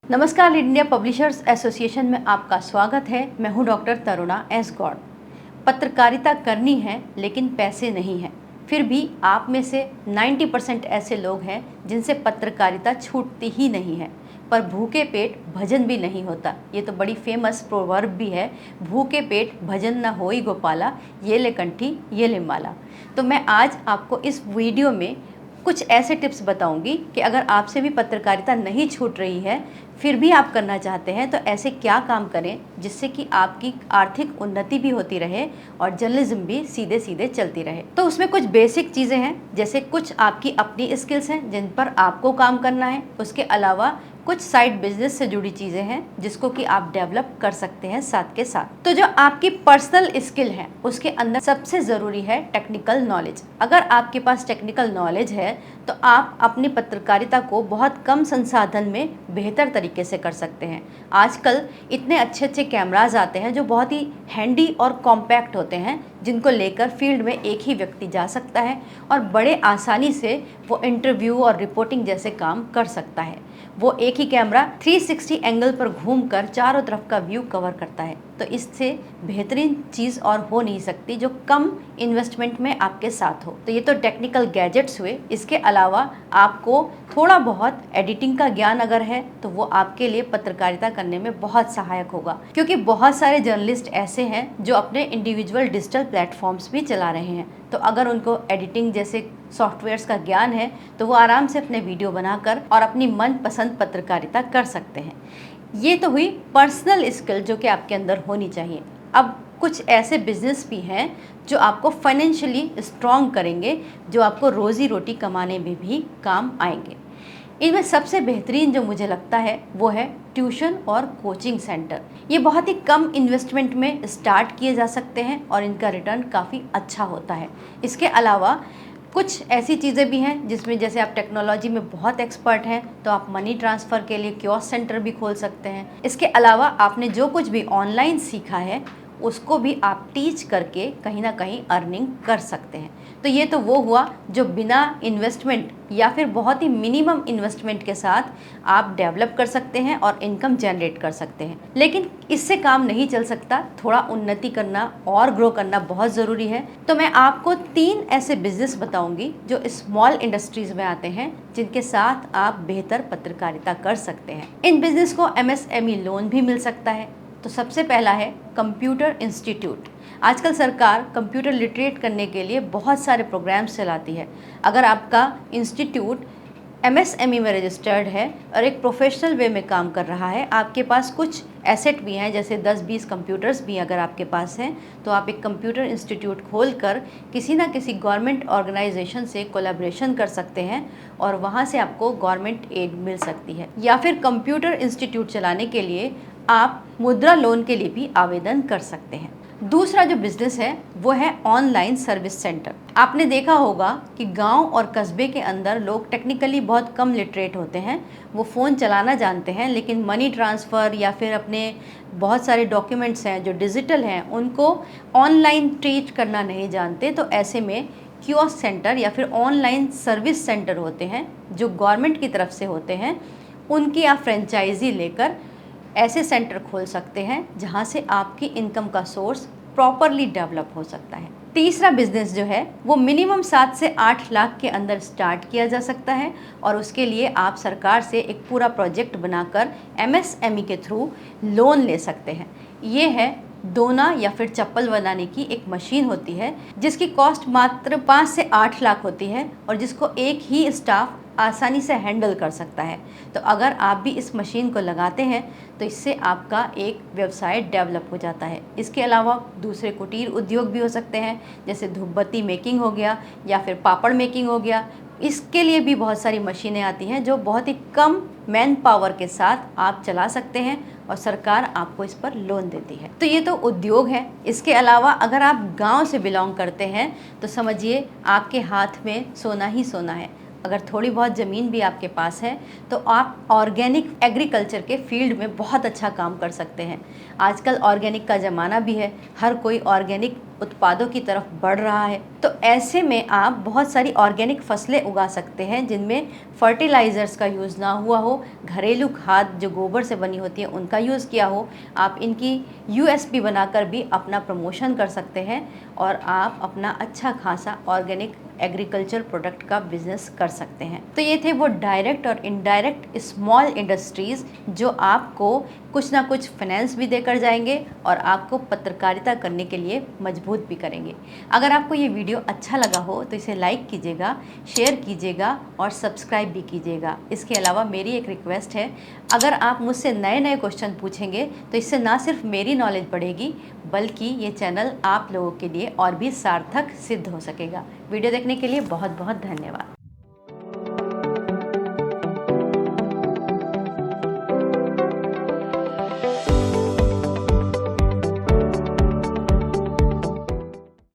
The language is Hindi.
नमस्कार, इंडिया पब्लिशर्स एसोसिएशन में आपका स्वागत है। मैं हूं डॉक्टर तरुणा एस गौड़। पत्रकारिता करनी है लेकिन पैसे नहीं हैं। फिर भी आप में से 90% ऐसे लोग हैं जिनसे पत्रकारिता छूटती ही नहीं है। पर भूखे पेट भजन भी नहीं होता। ये तो बड़ी फेमस प्रोवर्ब भी है, भूखे पेट भजन न होई गोपाला, ये ले कंठी ये ले माला। तो मैं आज आपको इस वीडियो में कुछ ऐसे टिप्स बताऊंगी कि अगर आपसे भी पत्रकारिता नहीं छूट रही है, फिर भी आप करना चाहते हैं, तो ऐसे क्या काम करें जिससे कि आपकी आर्थिक उन्नति भी होती रहे और जर्नलिज्म भी सीधे सीधे चलती रहे। तो उसमें कुछ बेसिक चीज़ें हैं, जैसे कुछ आपकी अपनी स्किल्स हैं जिन पर आपको काम करना है। उसके अलावा कुछ साइड बिजनेस से जुड़ी चीज़ें हैं जिसको कि आप डेवलप कर सकते हैं साथ के साथ। तो जो आपकी पर्सनल स्किल है उसके अंदर सबसे ज़रूरी है टेक्निकल नॉलेज। अगर आपके पास टेक्निकल नॉलेज है तो आप अपनी पत्रकारिता को बहुत कम संसाधन में बेहतर तरीके से कर सकते हैं। आजकल इतने अच्छे अच्छे कैमराज आते हैं जो बहुत ही हैंडी और कॉम्पैक्ट होते हैं, जिनको लेकर फील्ड में एक ही व्यक्ति जा सकता है और बड़े आसानी से वो इंटरव्यू और रिपोर्टिंग जैसे काम कर सकता है। वो एक ही कैमरा 360 एंगल पर घूमकर चारों तरफ का व्यू कवर करता है। तो इससे बेहतरीन चीज़ और हो नहीं सकती जो कम इन्वेस्टमेंट में आपके साथ हो। तो ये तो टेक्निकल गैजेट्स हुए। इसके अलावा आपको थोड़ा बहुत एडिटिंग का ज्ञान अगर है तो वो आपके लिए पत्रकारिता करने में बहुत सहायक होगा, क्योंकि बहुत सारे जर्नलिस्ट ऐसे हैं जो अपने इंडिविजुअल डिजिटल प्लेटफॉर्म्स भी चला रहे हैं। तो अगर उनको एडिटिंग जैसे सॉफ्टवेयर्स का ज्ञान है तो वो आराम से अपने वीडियो बनाकर और अपनी मनपसंद पत्रकारिता कर सकते हैं। ये तो हुई पर्सनल स्किल जो कि आपके अंदर होनी चाहिए। अब कुछ ऐसे बिजनेस भी हैं जो आपको फाइनेंशियली स्ट्रॉन्ग करेंगे, जो आपको रोज़ी रोटी कमाने में भी काम आएंगे। इनमें सबसे बेहतरीन जो मुझे लगता है वो है ट्यूशन और कोचिंग सेंटर। ये बहुत ही कम इन्वेस्टमेंट में स्टार्ट किए जा सकते हैं और इनका रिटर्न काफ़ी अच्छा होता है। इसके अलावा कुछ ऐसी चीज़ें भी हैं जिसमें, जैसे आप टेक्नोलॉजी में बहुत एक्सपर्ट हैं तो आप मनी ट्रांसफ़र के लिए कियोस्क सेंटर भी खोल सकते हैं। इसके अलावा आपने जो कुछ भी ऑनलाइन सीखा है उसको भी आप टीच करके कहीं ना कहीं अर्निंग कर सकते हैं। तो ये तो वो हुआ जो बिना इन्वेस्टमेंट या फिर बहुत ही मिनिमम इन्वेस्टमेंट के साथ आप डेवलप कर सकते हैं और इनकम जनरेट कर सकते हैं। लेकिन इससे काम नहीं चल सकता, थोड़ा उन्नति करना और ग्रो करना बहुत ज़रूरी है। तो मैं आपको 3 ऐसे बिजनेस बताऊंगी जो स्मॉल इंडस्ट्रीज़ में आते हैं, जिनके साथ आप बेहतर पत्रकारिता कर सकते हैं। इन बिजनेस को MSME लोन भी मिल सकता है। तो सबसे पहला है कंप्यूटर इंस्टीट्यूट। आजकल सरकार कंप्यूटर लिटरेट करने के लिए बहुत सारे प्रोग्राम्स चलाती है। अगर आपका इंस्टीट्यूट MSME में रजिस्टर्ड है और एक प्रोफेशनल वे में काम कर रहा है, आपके पास कुछ एसेट भी हैं, जैसे 10-20 कंप्यूटर्स भी अगर आपके पास हैं, तो आप एक कंप्यूटर इंस्टीट्यूट खोलकर किसी ना किसी गवर्नमेंट ऑर्गेनाइजेशन से कोलैबोरेशन कर सकते हैं और वहाँ से आपको गवर्नमेंट एड मिल सकती है। या फिर कंप्यूटर इंस्टीट्यूट चलाने के लिए आप मुद्रा लोन के लिए भी आवेदन कर सकते हैं। दूसरा जो बिजनेस है वो है ऑनलाइन सर्विस सेंटर। आपने देखा होगा कि गांव और कस्बे के अंदर लोग टेक्निकली बहुत कम लिटरेट होते हैं। वो फ़ोन चलाना जानते हैं लेकिन मनी ट्रांसफ़र या फिर अपने बहुत सारे डॉक्यूमेंट्स हैं जो डिजिटल हैं उनको ऑनलाइन ट्रीट करना नहीं जानते। तो ऐसे में कियोस्क सेंटर या फिर ऑनलाइन सर्विस सेंटर होते हैं जो गवर्नमेंट की तरफ से होते हैं, उनकी आप फ्रेंचाइजी लेकर ऐसे सेंटर खोल सकते हैं जहां से आपकी इनकम का सोर्स प्रॉपरली डेवलप हो सकता है। तीसरा बिजनेस जो है वो मिनिमम 7 से 8 लाख के अंदर स्टार्ट किया जा सकता है और उसके लिए आप सरकार से एक पूरा प्रोजेक्ट बनाकर MSME के थ्रू लोन ले सकते हैं। ये है दोना या फिर चप्पल बनाने की एक मशीन होती है जिसकी कॉस्ट मात्र 5 से 8 लाख होती है और जिसको एक ही स्टाफ आसानी से हैंडल कर सकता है। तो अगर आप भी इस मशीन को लगाते हैं तो इससे आपका एक व्यवसाय डेवलप हो जाता है। इसके अलावा दूसरे कुटीर उद्योग भी हो सकते हैं, जैसे धूपबत्ती मेकिंग हो गया या फिर पापड़ मेकिंग हो गया। इसके लिए भी बहुत सारी मशीनें आती हैं जो बहुत ही कम मैन पावर के साथ आप चला सकते हैं और सरकार आपको इस पर लोन देती है। तो ये तो उद्योग है। इसके अलावा अगर आप गांव से बिलोंग करते हैं तो समझिए आपके हाथ में सोना ही सोना है। अगर थोड़ी बहुत ज़मीन भी आपके पास है तो आप ऑर्गेनिक एग्रीकल्चर के फील्ड में बहुत अच्छा काम कर सकते हैं। आजकल ऑर्गेनिक का ज़माना भी है, हर कोई ऑर्गेनिक उत्पादों की तरफ बढ़ रहा है। तो ऐसे में आप बहुत सारी ऑर्गेनिक फसलें उगा सकते हैं जिनमें फर्टिलाइज़र्स का यूज़ ना हुआ हो, घरेलू खाद जो गोबर से बनी होती है उनका यूज़ किया हो। आप इनकी यूएसपी बनाकर भी अपना प्रमोशन कर सकते हैं और आप अपना अच्छा खासा ऑर्गेनिक एग्रीकल्चर प्रोडक्ट का बिजनेस कर सकते हैं। तो ये थे वो डायरेक्ट और इनडायरेक्ट स्मॉल इंडस्ट्रीज़ जो आपको कुछ ना कुछ फाइनेंस भी देकर जाएंगे और आपको पत्रकारिता करने के लिए मजबूत भी करेंगे। अगर आपको ये वीडियो अच्छा लगा हो तो इसे लाइक कीजिएगा, शेयर कीजिएगा और सब्सक्राइब भी कीजिएगा। इसके अलावा मेरी एक रिक्वेस्ट है, अगर आप मुझसे नए नए क्वेश्चन पूछेंगे तो इससे ना सिर्फ मेरी नॉलेज बढ़ेगी बल्कि ये चैनल आप लोगों के लिए और भी सार्थक सिद्ध हो सकेगा। वीडियो देखने के लिए बहुत बहुत धन्यवाद।